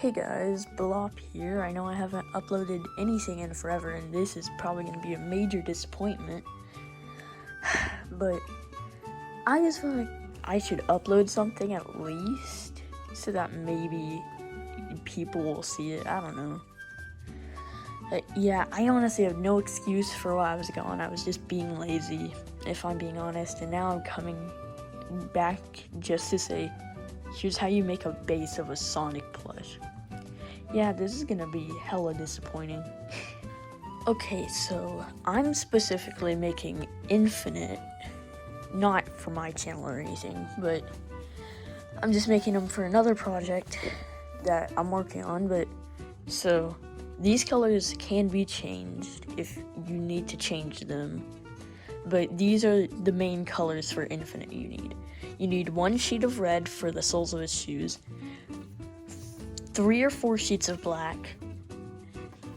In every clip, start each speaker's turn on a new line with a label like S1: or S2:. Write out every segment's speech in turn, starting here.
S1: Hey guys, Blop here. I know I haven't uploaded anything in forever, and this is probably going to be a major disappointment. But I just feel like I should upload something at least, so that maybe people will see it. I don't know. Yeah, I honestly have no excuse for why I was gone. I was just being lazy, if I'm being honest, and now I'm coming back just to say, here's how you make a base of a Sonic plush. Yeah, this is gonna be hella disappointing. Okay, so I'm specifically making Infinite, not for my channel or anything, but I'm just making them for another project that I'm working on. But so these colors can be changed if you need to change them, but these are the main colors for Infinite you need. You need 1 sheet of red for the soles of his shoes, 3 or 4 sheets of black,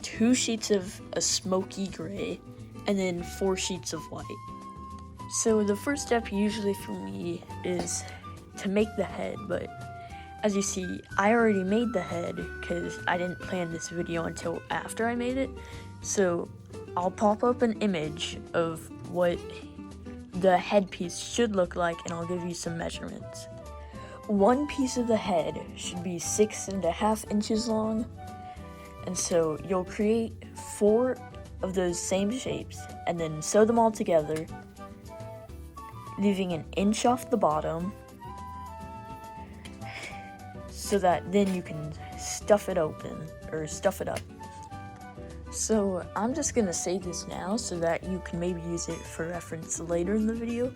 S1: 2 sheets of a smoky gray, and then 4 sheets of white. So the first step usually for me is to make the head, but as you see, I already made the head because I didn't plan this video until after I made it. So I'll pop up an image of what the headpiece should look like, and I'll give you some measurements. 1 piece of the head should be 6.5 inches long, and so you'll create 4 of those same shapes and then sew them all together, leaving an inch off the bottom so that then you can stuff it open or stuff it up. So I'm just gonna say this now so that you can maybe use it for reference later in the video,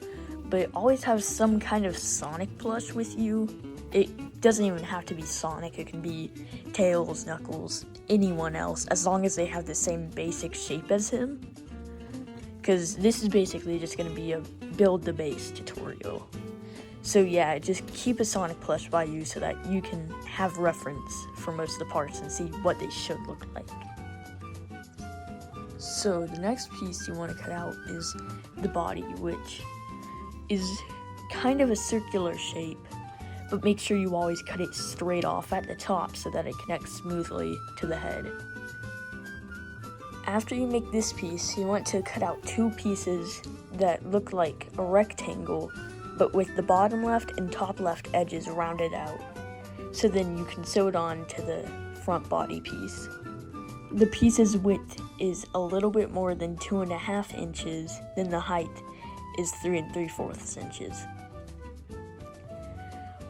S1: but always have some kind of Sonic plush with you. It doesn't even have to be Sonic, it can be Tails, Knuckles, anyone else, as long as they have the same basic shape as him. Because this is basically just gonna be a build the base tutorial. So yeah, just keep a Sonic plush by you so that you can have reference for most of the parts and see what they should look like. So the next piece you want to cut out is the body, which is kind of a circular shape, but make sure you always cut it straight off at the top so that it connects smoothly to the head. After you make this piece, you want to cut out 2 pieces that look like a rectangle, but with the bottom left and top left edges rounded out, so then you can sew it on to the front body piece. The piece's width is a little bit more than 2.5 inches, then the height is 3 3/4 inches.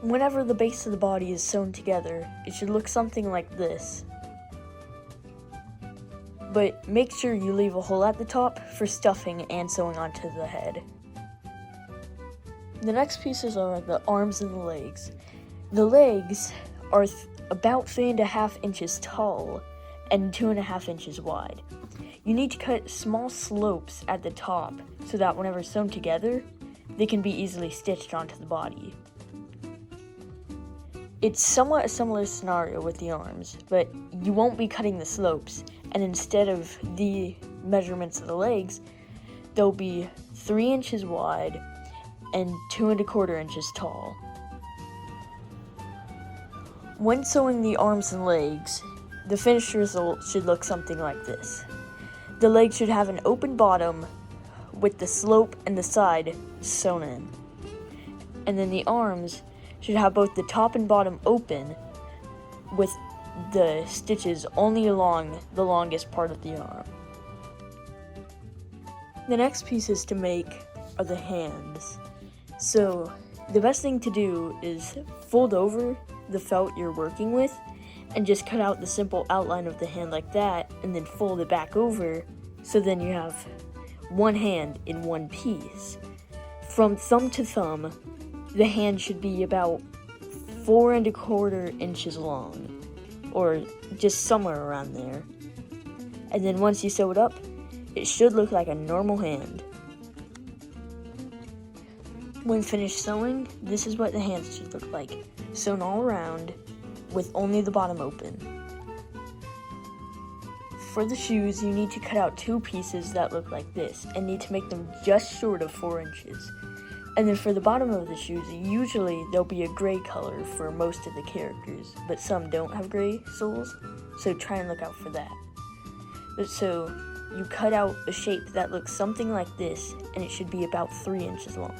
S1: Whenever the base of the body is sewn together, it should look something like this. But make sure you leave a hole at the top for stuffing and sewing onto the head. The next pieces are the arms and the legs. The legs are about 3.5 inches tall and 2.5 inches wide. You need to cut small slopes at the top so that whenever sewn together, they can be easily stitched onto the body. It's somewhat a similar scenario with the arms, but you won't be cutting the slopes, and instead of the measurements of the legs, they'll be 3 inches wide and 2.25 inches tall. When sewing the arms and legs, the finished result should look something like this. The legs should have an open bottom with the slope and the side sewn in. And then the arms should have both the top and bottom open with the stitches only along the longest part of the arm. The next pieces to make are the hands. So the best thing to do is fold over the felt you're working with and just cut out the simple outline of the hand like that, and then fold it back over, so then you have one hand in one piece. From thumb to thumb, the hand should be about 4.25 inches long, or just somewhere around there. And then once you sew it up, it should look like a normal hand. When finished sewing, this is what the hands should look like, sewn all around, with only the bottom open. For the shoes, you need to cut out 2 pieces that look like this, and need to make them just short of 4 inches. And then for the bottom of the shoes, usually there'll be a gray color for most of the characters, but some don't have gray soles, so try and look out for that. But so you cut out a shape that looks something like this, and it should be about 3 inches long.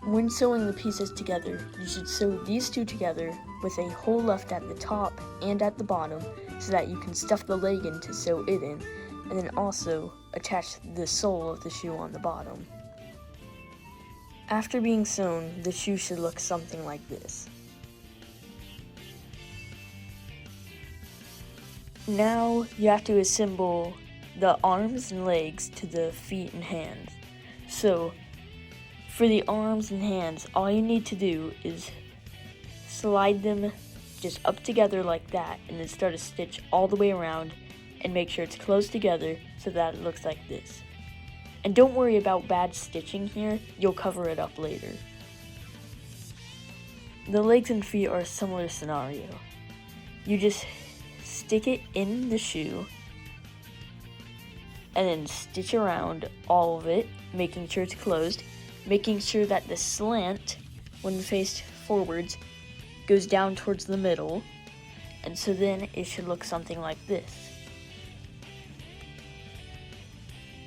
S1: When sewing the pieces together, you should sew these two together with a hole left at the top and at the bottom so that you can stuff the leg in to sew it in, and then also attach the sole of the shoe on the bottom. After being sewn, the shoe should look something like this. Now you have to assemble the arms and legs to the feet and hands. So for the arms and hands, all you need to do is slide them just up together like that, and then start a stitch all the way around and make sure it's close together so that it looks like this. And don't worry about bad stitching here, you'll cover it up later. The legs and feet are a similar scenario. You just stick it in the shoe and then stitch around all of it, making sure it's closed, making sure that the slant, when faced forwards, goes down towards the middle, and so then it should look something like this.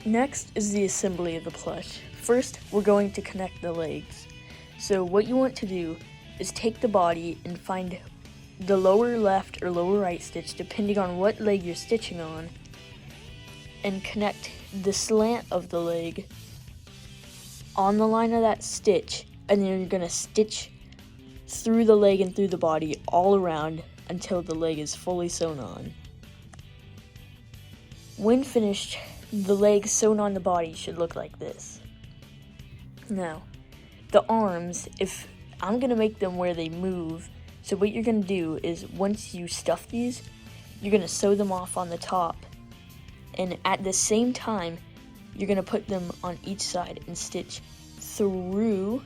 S1: Next is the assembly of the plush. First, we're going to connect the legs. So what you want to do is take the body and find the lower left or lower right stitch, depending on what leg you're stitching on, and connect the slant of the leg on the line of that stitch, and then you're going to stitch through the leg and through the body all around until the leg is fully sewn on. When finished, the legs sewn on the body should look like this. Now, the arms, if I'm going to make them where they move, so what you're going to do is once you stuff these, you're going to sew them off on the top, and at the same time, you're going to put them on each side and stitch through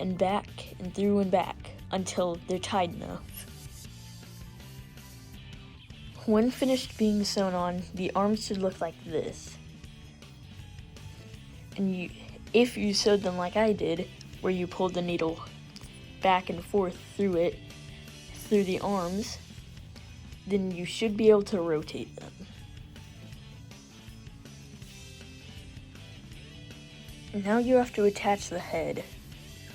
S1: and back and through and back until they're tied enough. When finished being sewn on, the arms should look like this. And if you sewed them like I did, where you pulled the needle back and forth through it, through the arms, then you should be able to rotate them. Now you have to attach the head.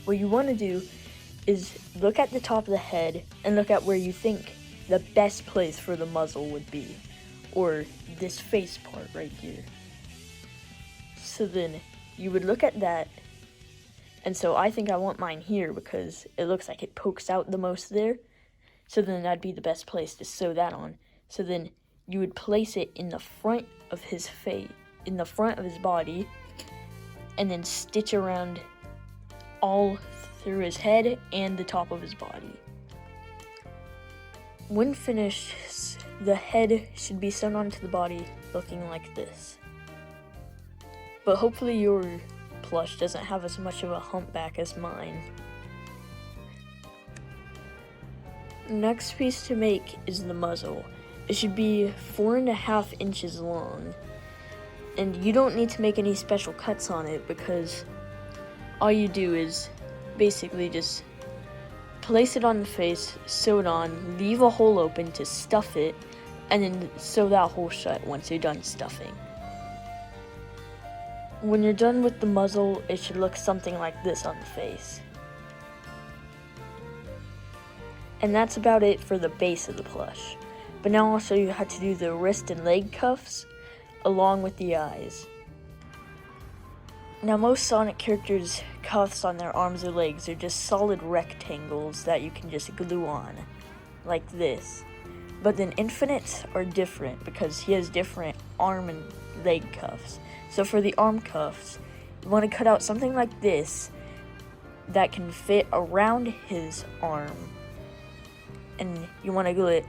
S1: What you want to do is look at the top of the head and look at where you think the best place for the muzzle would be, or this face part right here. So then you would look at that, and so I think I want mine here because it looks like it pokes out the most there, so then that'd be the best place to sew that on. So then you would place it in the front of his face, in the front of his body, and then stitch around all through his head and the top of his body. When finished, the head should be sewn onto the body looking like this. But hopefully your plush doesn't have as much of a humpback as mine. Next piece to make is the muzzle. It should be 4.5 inches long. And you don't need to make any special cuts on it because all you do is basically just place it on the face, sew it on, leave a hole open to stuff it, and then sew that hole shut once you're done stuffing. When you're done with the muzzle, it should look something like this on the face. And that's about it for the base of the plush. But now I'll show you how to do the wrist and leg cuffs, along with the eyes. Now most Sonic characters' cuffs on their arms or legs are just solid rectangles that you can just glue on, like this. But then Infinite's are different because he has different arm and leg cuffs. So for the arm cuffs, you want to cut out something like this that can fit around his arm. And you want to glue it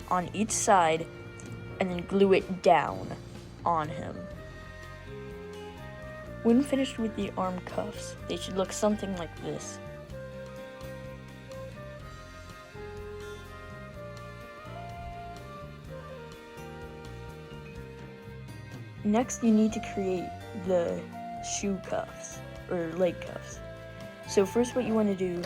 S1: on each side and then glue it down on him. When finished with the arm cuffs, they should look something like this. Next, you need to create the shoe cuffs or leg cuffs. So first what you want to do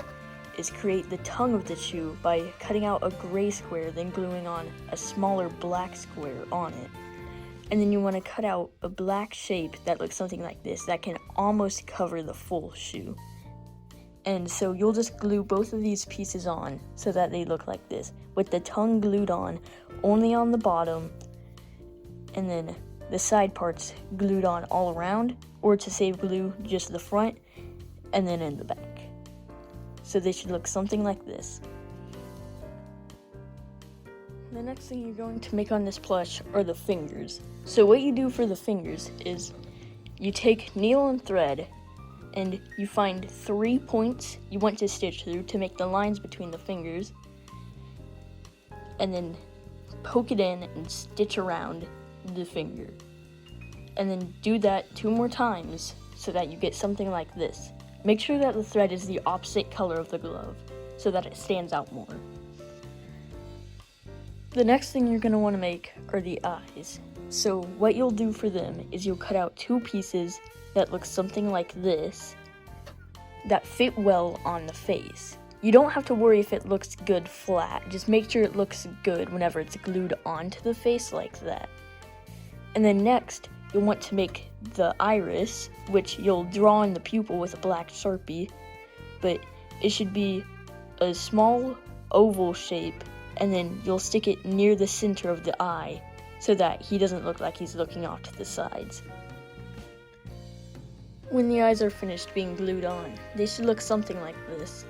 S1: is create the tongue of the shoe by cutting out a gray square, then gluing on a smaller black square on it. And then you want to cut out a black shape that looks something like this that can almost cover the full shoe. And so you'll just glue both of these pieces on so that they look like this, with the tongue glued on only on the bottom, and then the side parts glued on all around, or to save glue, just the front and then in the back. So they should look something like this. The next thing you're going to make on this plush are the fingers. So what you do for the fingers is you take needle and thread and you find 3 points you want to stitch through to make the lines between the fingers, and then poke it in and stitch around the finger. And then do that 2 more times so that you get something like this. Make sure that the thread is the opposite color of the glove so that it stands out more. The next thing you're going to want to make are the eyes. So what you'll do for them is you'll cut out 2 pieces that look something like this that fit well on the face. You don't have to worry if it looks good flat, just make sure it looks good whenever it's glued onto the face like that. And then next, you'll want to make the iris, which you'll draw in the pupil with a black Sharpie, but it should be a small oval shape, and then you'll stick it near the center of the eye so that he doesn't look like he's looking off to the sides. When the eyes are finished being glued on, they should look something like this.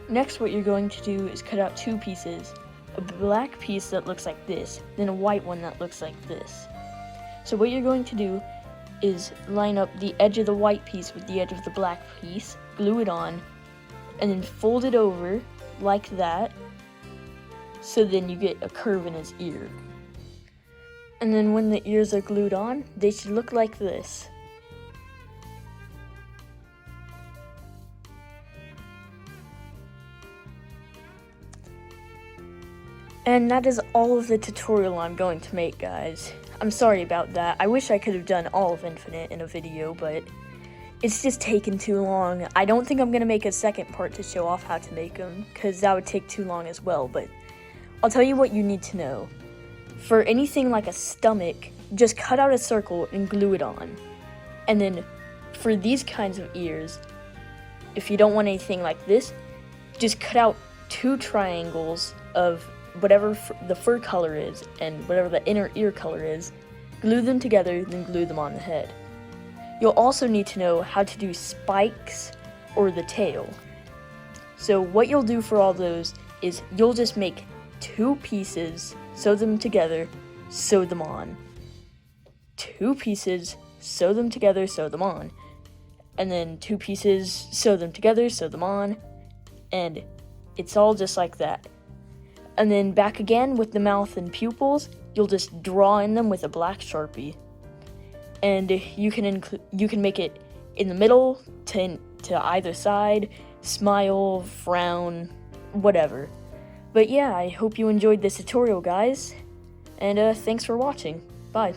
S1: Next, what you're going to do is cut out 2 pieces. A black piece that looks like this, then a white one that looks like this. So what you're going to do is line up the edge of the white piece with the edge of the black piece, glue it on, and then fold it over like that, so then you get a curve in his ear. And then when the ears are glued on, they should look like this. And that is all of the tutorial I'm going to make, guys. I'm sorry about that. I wish I could have done all of Infinite in a video, but it's just taken too long. I don't think I'm going to make a second part to show off how to make them, because that would take too long as well, but I'll tell you what you need to know. For anything like a stomach, just cut out a circle and glue it on. And then for these kinds of ears, if you don't want anything like this, just cut out 2 triangles of whatever the fur color is and whatever the inner ear color is, glue them together, then glue them on the head. You'll also need to know how to do spikes or the tail. So what you'll do for all those is you'll just make 2 pieces, sew them together, sew them on. 2 pieces, sew them together, sew them on. And then 2 pieces, sew them together, sew them on. And it's all just like that. And then back again with the mouth and pupils, you'll just draw in them with a black Sharpie. And you can make it in the middle, to either side, smile, frown, whatever. But yeah, I hope you enjoyed this tutorial, guys, and thanks for watching. Bye.